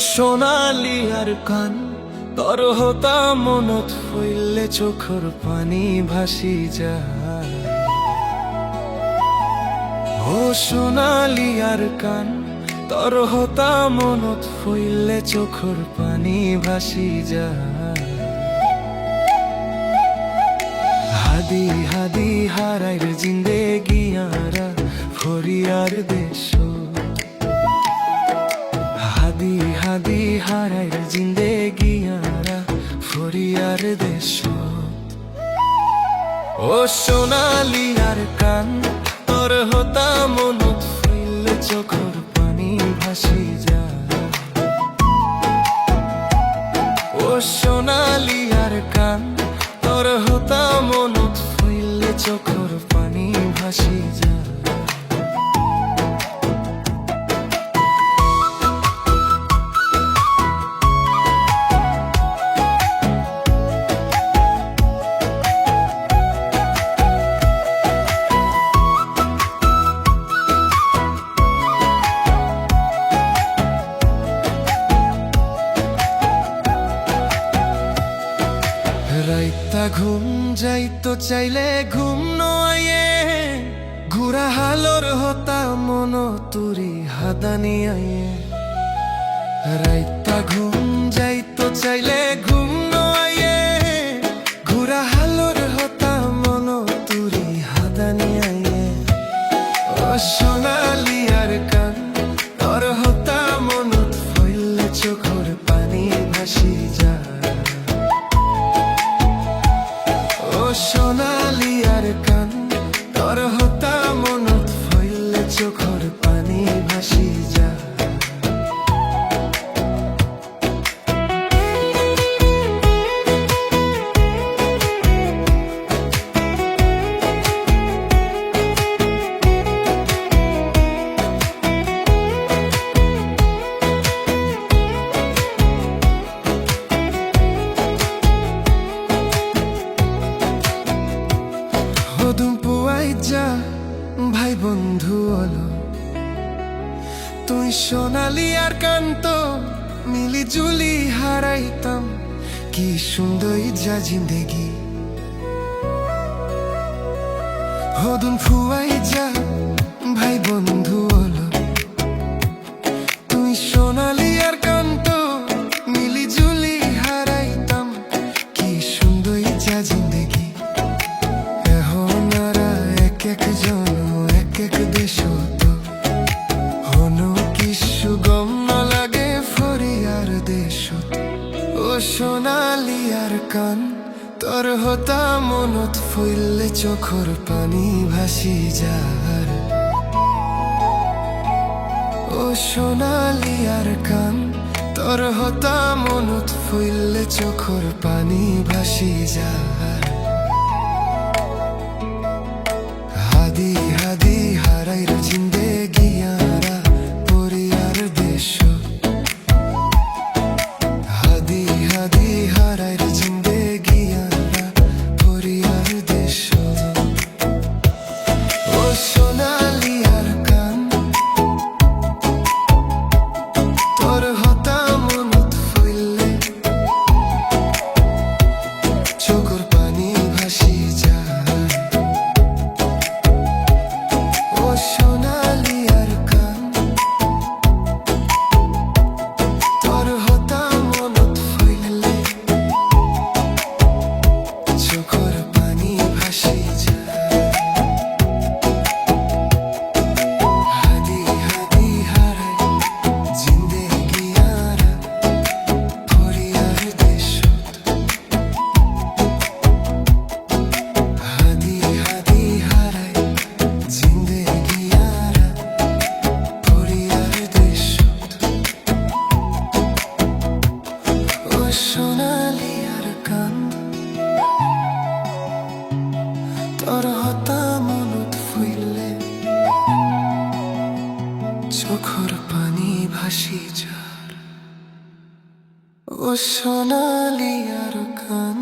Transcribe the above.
সোনালি আর কান তর হতা মনত হইলে চোখর পানি ভাসি যায়। ও সোনালি আর কান তর হতা মনত হইলে চোখর পানি ভাসি যায়। হাদি হাদি হারাইর জিন্দেগিয়ারা ফরিয়ার দেশ। হাদি হাদি হারাইর জিন্দেগিয়ারা ফরিয়ার দেশ। ও সোনালি আর কান তোর হতা মনত হইলে চোখর পানি ভাসি যায়। ও সোনালি আর কান তোর হতা মনত হইলে চোখর পানি ভাসি যায়। রাইতা ঘুম যাইতো চাইলে ঘুম নয়ে ঘুরা হালোর হতা মন তুরি হাদানি আয়ে। রাইতা ঘুম যাইতো চাইলে ঘুম নয়ে ঘুরা হালোর হতা মন তুরি হাদানি আয়ে। ও সোনালি আর কান তোর হতা মনত হইলে চোখর পানি ভাসি যায়। ও সোনালি আর কান তোর হতা মনত হইলে চোখর পানি ভাসি যায়। ভাই বন্ধু হলো তুই সোনালি আর কান্ত মিলি জুলি হারাইতাম কি সুন্দর যা জিন্দেগি। হদুন ফুয়াই যা ভাই বন্ধু হলো তুই সোনালি আর কান্ত মিলি জুলি হারাইতাম কি সুন্দর যা জিন্দেগি। এখন এক এক জন এক এক দেশ তো হনো কিছু গম না লাগে ফরিয়ার দেশ। ও সোনালি আর কান তোর হতা মনত ফইলে চোখর পানি ভাসি যার। ও সোনালি আর কান তোর হতা মনত ফইলে চোখর পানি ভাসি যার। হাদি হাদি হারাইর জিন্দেগিয়ারা পরিয়ার দেশ। হাদি হাদি হারাইর জিন্দেগিয়ারা পরিয়ার দেশ। ও সোনালি আর কান তোর হতা মনত হইলে চোখর পানি ভাসি যায়। ও সোনালি আর কান তোর হতা মনত হইলে চোখর পানি ভাসি যায়। হাদি হাদি হারাই জিন্দেগিয়ারা ফরিয়ার দেশ। হাদি হাদি হারাই জিন্দেগিয়ারা ফরিয়ার দেশ। ও সোনালি আর কান তোর হতা মনত হইলে চোখর পানি ভাসি যার। ও সোনালি আর কান।